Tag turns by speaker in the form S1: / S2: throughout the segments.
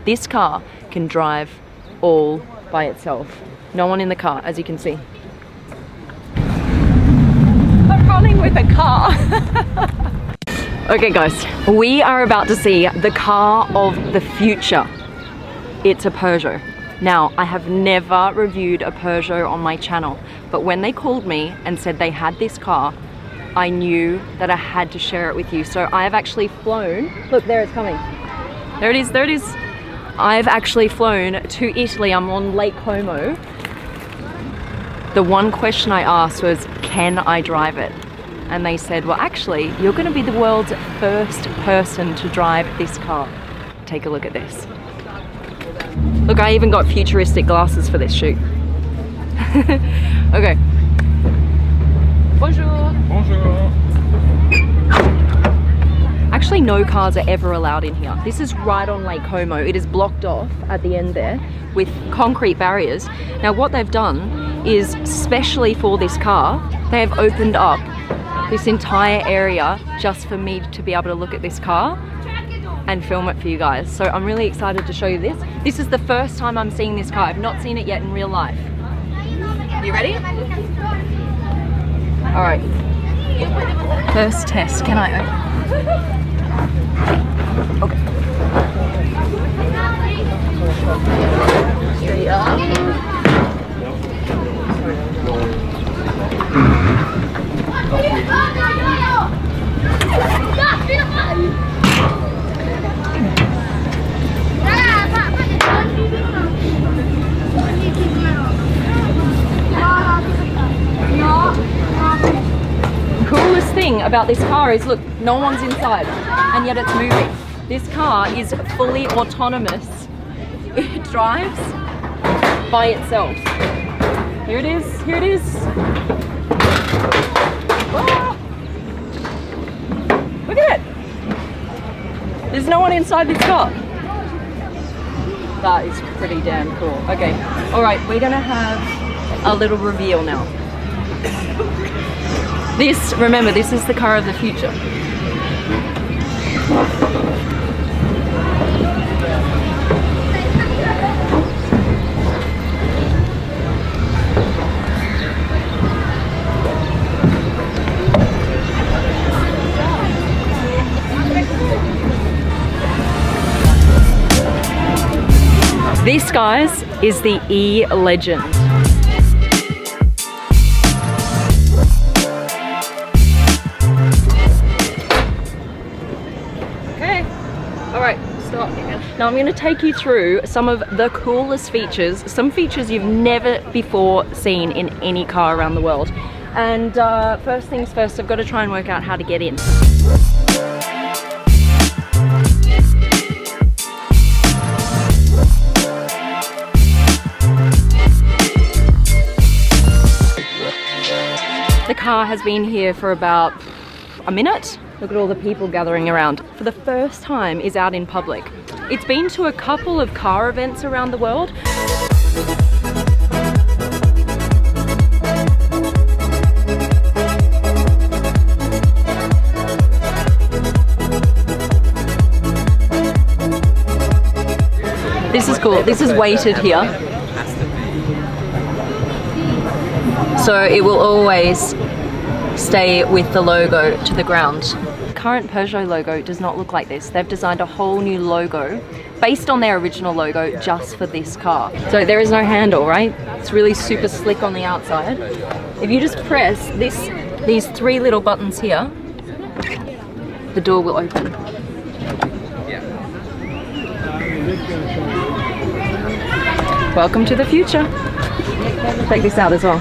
S1: This car can drive all by itself. No one in the car, as you can see. I'm running with a car. Okay guys, we are about to see the car of the future. It's a Peugeot. Now, I have never reviewed a Peugeot on my channel, but when they called me and said they had this car, I knew that I had to share it with you. So I have actually flown, look, there it's coming. There it is, there it is. I've actually flown to Italy. I'm on Lake Como. The one question I asked was, can I drive it? And they said, well, actually, you're going to be the world's first person to drive this car. Take a look at this. Look, I even got futuristic glasses for this shoot. Okay. Bonjour.
S2: Bonjour.
S1: Actually, no cars are ever allowed in here. This is right on Lake Como. It is blocked off at the end there with concrete barriers. Now, what they've done is, specially for this car, they have opened up this entire area just for me to be able to look at this car and film it for you guys. So I'm really excited to show you this. This is the first time I'm seeing this car. I've not seen it yet in real life. You ready? All right. First test. Can I open? Okay. Here we are. Coolest thing about this car is, look, no one's inside and yet it's moving. This car is fully autonomous. It drives by itself. Here it is, here it is. Ah! Look at it. There's no one inside this car. That is pretty damn cool. Okay, all right, we're gonna have a little reveal now. This, remember, this is the car of the future. This, guys, is the E-Legend. Okay, all right, stop. Now I'm going to take you through some of the coolest features, some features you've never before seen in any car around the world. And first things first, I've got to try and work out how to get in. The car has been here for about a minute. Look at all the people gathering around. For the first time is out in public. It's been to a couple of car events around the world. This is cool. This is weighted here. So it will always stay with the logo to the ground. The current Peugeot logo does not look like this. They've designed a whole new logo based on their original logo just for this car. So there is no handle, right? It's really super slick on the outside. If you just press these three little buttons here, the door will open. Welcome to the future. Check this out as well.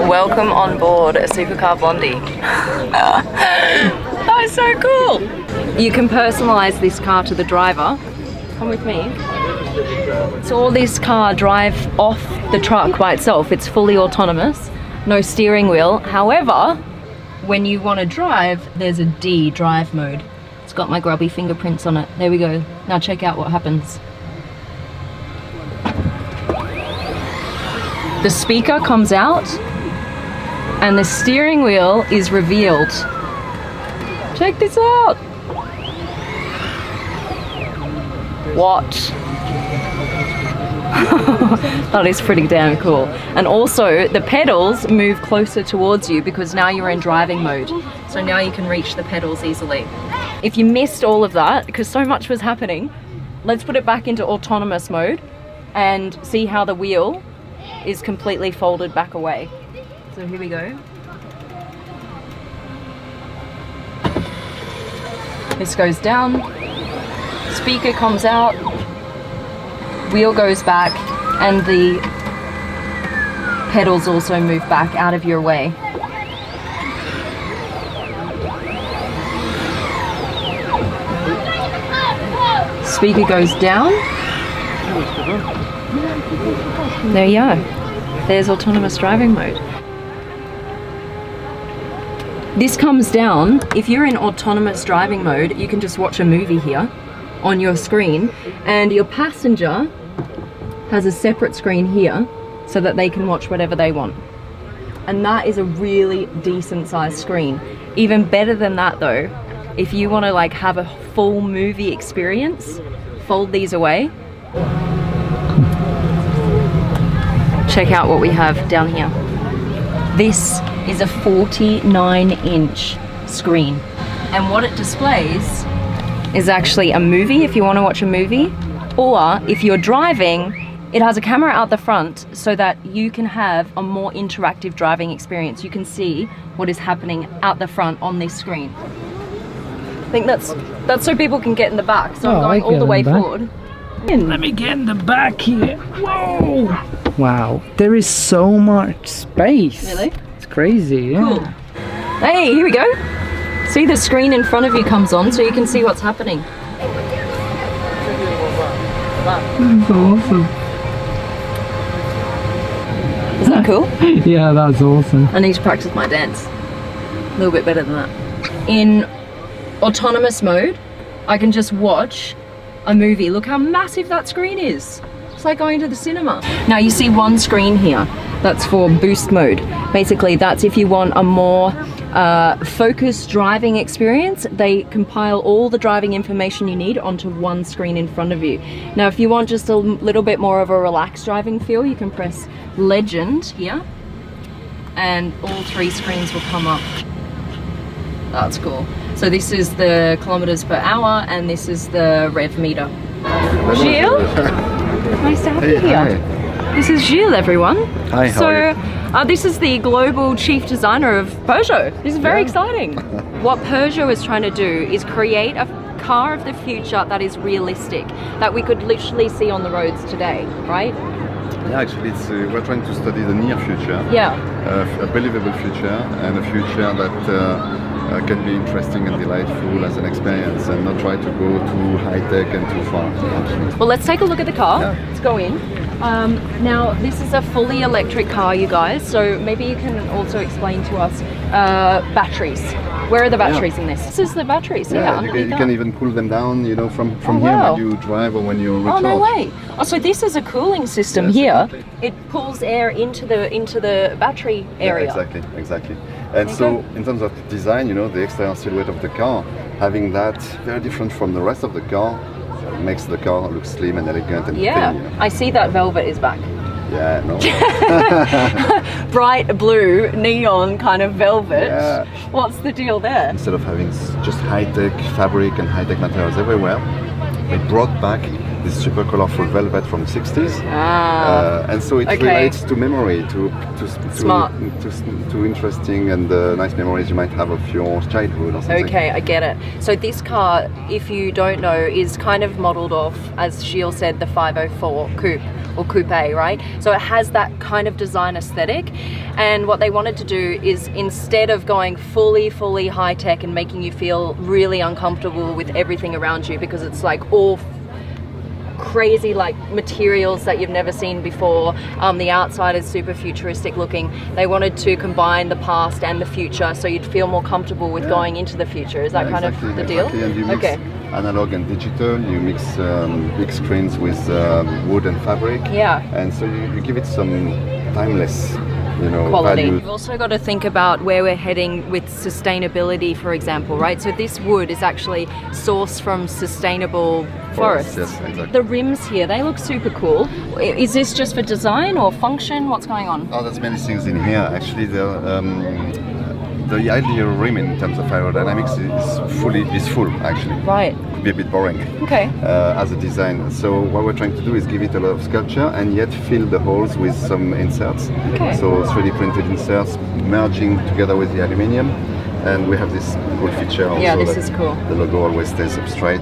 S1: Welcome on board a supercar blondie. That is so cool. You can personalize this car to the driver. Come with me. So this car drives off the truck by itself. It's fully autonomous, no steering wheel. However, when you want to drive, there's a D, drive mode. It's got my grubby fingerprints on it. There we go. Now check out what happens. The speaker comes out and the steering wheel is revealed. Check this out. What? That is pretty damn cool. And also the pedals move closer towards you because now you're in driving mode. So now you can reach the pedals easily. If you missed all of that, because so much was happening, let's put it back into autonomous mode and see how the wheel is completely folded back away. So here we go. This goes down, speaker comes out, wheel goes back, and the pedals also move back out of your way. Speaker goes down. There you go. There's autonomous driving mode. This comes down. If you're in autonomous driving mode, you can just watch a movie here on your screen, and your passenger has a separate screen here so that they can watch whatever they want. And that is a really decent sized screen. Even better than that though, if you want to like have a full movie experience, fold these away. Check out what we have down here. This is a 49-inch screen, and what it displays is actually a movie if you want to watch a movie, or if you're driving, it has a camera out the front so that you can have a more interactive driving experience. You can see what is happening out the front on this screen. I think that's so people can get in the back, so I'm going all the way forward.
S2: Let me get in the back here. Whoa! Wow, there is so much space.
S1: Really?
S2: It's crazy, yeah.
S1: Cool. Hey, here we go. See, the screen in front of you comes on so you can see what's happening.
S2: That's awesome.
S1: Is that cool?
S2: Yeah, that's awesome.
S1: I need to practice my dance. A little bit better than that. In autonomous mode, I can just watch a movie. Look how massive that screen is. It's like going to the cinema. Now you see one screen here. That's for boost mode. Basically, that's if you want a more focused driving experience. They compile all the driving information you need onto one screen in front of you. Now, if you want just a little bit more of a relaxed driving feel, you can press Legend here, and all three screens will come up. That's cool. So this is the kilometers per hour, and this is the rev meter. Gilles? Nice to have you here. Hi. This is Gilles, everyone.
S3: Hi, how are you?
S1: This is the global chief designer of Peugeot. This is very exciting. What Peugeot is trying to do is create a car of the future that is realistic, that we could literally see on the roads today, right?
S3: Yeah, actually, we're trying to study the near future.
S1: Yeah.
S3: A believable future, and a future that can be interesting and delightful as an experience, and not try to go too high-tech and too far.
S1: Well, let's take a look at the car.
S3: Yeah.
S1: Let's go in. Now, this is a fully electric car, you guys, so maybe you can also explain to us batteries. Where are the batteries in this? This is the batteries,
S3: yeah. You can even cool them down, you know, from here when you drive or when you recharge.
S1: Oh, no way. Oh, so this is a cooling system here. Exactly. It pulls air into the battery area.
S3: Yeah, exactly. And so, in terms of design, you know, the exterior silhouette of the car, having that very different from the rest of the car, makes the car look slim and elegant and thin, you know.
S1: I see that velvet is back.
S3: Yeah, no.
S1: Bright blue, neon kind of velvet.
S3: Yeah.
S1: What's the deal there?
S3: Instead of having just high-tech fabric and high-tech materials everywhere, they brought back this super colorful velvet from the 60s. And so it relates to memory, to interesting and nice memories you might have of your childhood or something.
S1: Okay, I get it. So this car, if you don't know, is kind of modeled off, as Gilles said, the 504 Coupe or Coupe, right? So it has that kind of design aesthetic, and what they wanted to do is, instead of going fully high-tech and making you feel really uncomfortable with everything around you, because it's like all crazy like materials that you've never seen before, the outside is super futuristic looking. They wanted to combine the past and the future, so you'd feel more comfortable with going into the future. Is that kind of the deal?
S3: And you mix analog and digital, you mix big screens with wood and fabric, and so you give it some timeless you know,
S1: quality.
S3: value.
S1: We've also got to think about where we're heading with sustainability, for example, right? So this wood is actually sourced from sustainable forests.
S3: Yes, exactly.
S1: The rims here, they look super cool. Is this just for design or function? What's going on?
S3: Oh, there's many things in here. Actually, the ideal rim in terms of aerodynamics is full. Actually,
S1: Right.
S3: could be a bit boring.
S1: Okay.
S3: As a design. So what we're trying to do is give it a lot of sculpture and yet fill the holes with some inserts.
S1: Okay.
S3: So 3D printed inserts merging together with the aluminium, and we have this cool feature also.
S1: Yeah, this
S3: that
S1: is cool.
S3: The logo always stays up straight.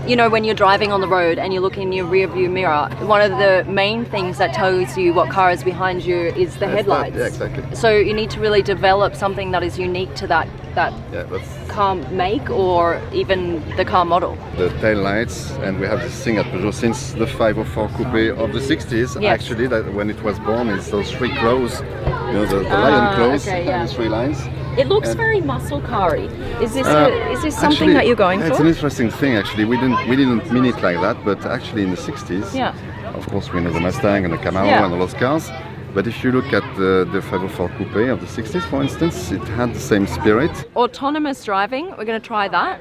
S1: You know, when you're driving on the road and you look in your rear view mirror, one of the main things that tells you what car is behind you is the headlights.
S3: Yeah, exactly.
S1: So you need to really develop something that is unique to that
S3: Yeah, that's
S1: car make or even the car model.
S3: the tail lights, and we have this thing at Peugeot since the 504 Coupe of the 60s.
S1: Yes.
S3: Actually, that when it was born, it's those three claws, you know, the lion claws,
S1: okay, yeah.
S3: and the three lines.
S1: It looks
S3: And-
S1: very muscle car-y. Is this something
S3: Actually,
S1: that you're going
S3: It's
S1: for?
S3: an interesting thing. Actually, we didn't mean it like that, but actually in the 60s,
S1: Yeah.
S3: of course we know the Mustang and the Camaro
S1: Yeah.
S3: and all those cars. But if you look at the 504 Coupe of the 60s, for instance, it had the same spirit.
S1: Autonomous driving, we're going to try that.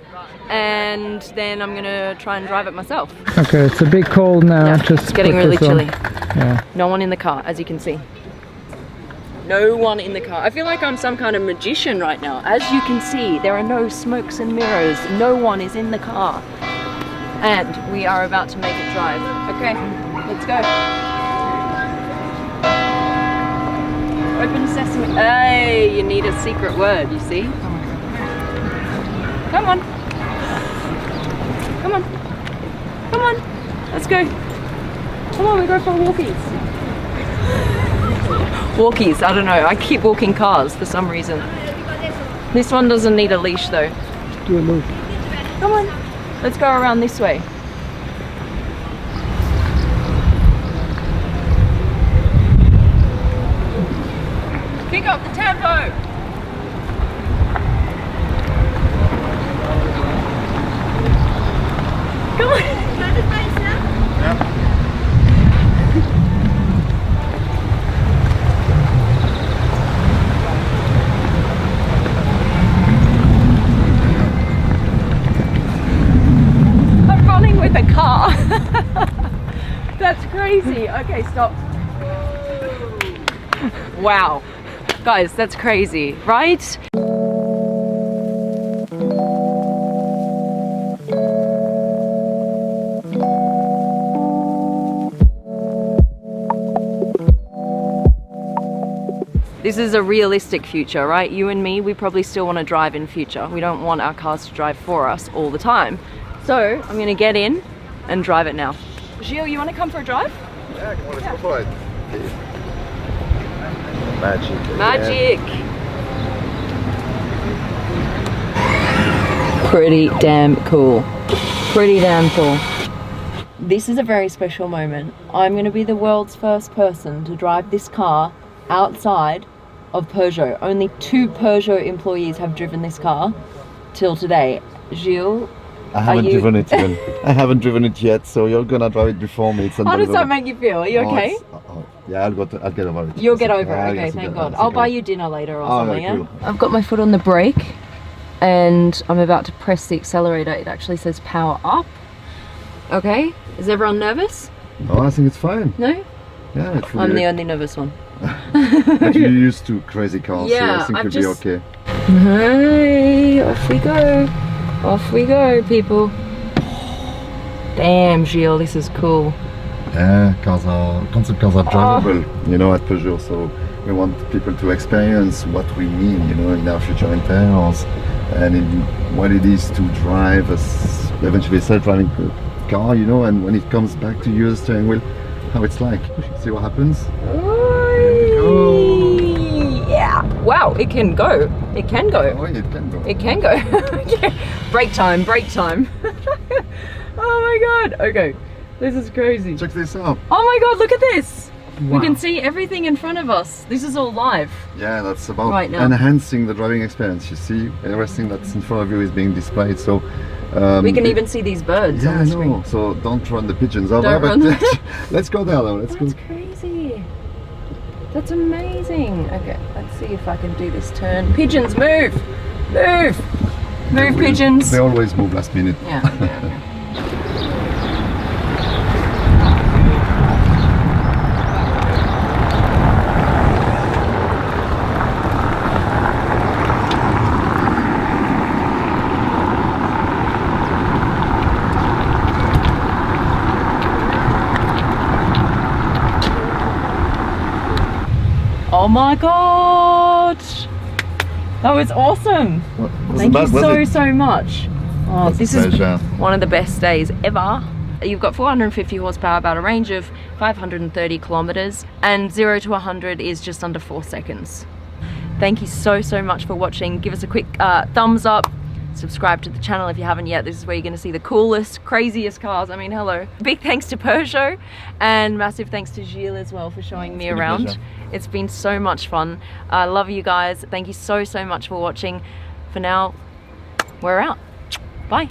S1: And then I'm going to try and drive it myself.
S2: Okay, it's a bit cold now.
S1: Yeah,
S2: Just
S1: it's getting
S2: put
S1: really
S2: this on.
S1: chilly.
S2: Yeah.
S1: No one in the car, as you can see. No one in the car. I feel like I'm some kind of magician right now. As you can see, there are no smokes and mirrors. No one is in the car. And we are about to make it drive. Okay, let's go. Open sesame. Hey, you need a secret word, you see? Come on. Come on. Come on. Let's go. Come on, we go for walkies. Walkies, I don't know. I keep walking cars for some reason. This one doesn't need a leash though.
S2: Do a loop.
S1: Come on. Let's go around this way. Pick up the tempo. Come on. I'm running with a car. That's crazy. Okay, stop. Wow. Guys, that's crazy, right? This is a realistic future, right? You and me, we probably still want to drive in future. We don't want our cars to drive for us all the time. So I'm gonna get in and drive it now. Gilles, you want to come for a drive?
S3: Yeah, come on, let's go for it. Magic.
S1: Magic! Pretty damn cool. Pretty damn cool. This is a very special moment. I'm going to be the world's first person to drive this car outside of Peugeot. Only 2 Peugeot employees have driven this car till today. Gilles,
S3: I haven't
S1: you-
S3: driven it even. I haven't driven it yet, so you're gonna drive it before me. It's
S1: how does that
S3: unbelievable.
S1: make you feel? Are you okay?
S3: Yeah, I'll get over it.
S1: You'll get over
S3: Yeah,
S1: it. Okay,
S3: yes,
S1: thank
S3: okay,
S1: God.
S3: that's
S1: I'll
S3: okay.
S1: buy you dinner later or
S3: Oh,
S1: something,
S3: very
S1: yeah?
S3: cool.
S1: I've got my foot on the brake and I'm about to press the accelerator. It actually says power up. Okay, is everyone nervous?
S3: Oh, I think it's fine.
S1: No?
S3: Yeah, it's
S1: I'm the
S3: really.
S1: only nervous one.
S3: But you're used to crazy cars, so
S1: Yeah,
S3: I think
S1: I've
S3: you'll
S1: just-
S3: be okay.
S1: Hey, off we go. Off we go, people. Damn, Gilles, this is cool.
S3: Yeah, concept cars are drivable, you know, at Peugeot. So we want people to experience what we mean, you know, in our future interiors, and in what it is to drive eventually a self-driving car, you know, and when it comes back to use the steering wheel, how it's like. See what happens?
S1: Yeah. Wow, it can go. It can go.
S3: Oh, it can go.
S1: It can go. Okay. Break time, break time. Oh my God. Okay, this is crazy.
S3: Check this out.
S1: Oh my God, look at this.
S2: Wow.
S1: We can see everything in front of us. This is all live.
S3: Yeah, that's about
S1: Right now.
S3: enhancing the driving experience. You see, everything that's in front of you is being displayed. So
S1: We can even see these birds
S3: Yeah,
S1: on
S3: I
S1: the screen.
S3: know. So don't run the pigeons over.
S1: Don't
S3: But
S1: run.
S3: let's go there though. Let's
S1: That's
S3: go.
S1: crazy. That's amazing. Okay, let's see if I can do this turn. Pigeons, move! Move! Move, pigeons!
S3: They always move last minute.
S1: Yeah. Oh my god! That was awesome! Thank you so much. Oh, this is one of the best days ever. You've got 450 horsepower, about a range of 530 kilometers, and 0 to 100 is just under 4 seconds. Thank you so much for watching. Give us a quick thumbs up. Subscribe to the channel if you haven't yet. This is where you're going to see the coolest, craziest cars. I mean, hello. Big thanks to Peugeot, and massive thanks to Gilles as well for showing me around. It's been so much fun. I love you guys. Thank you so much for watching. For now, we're out. Bye.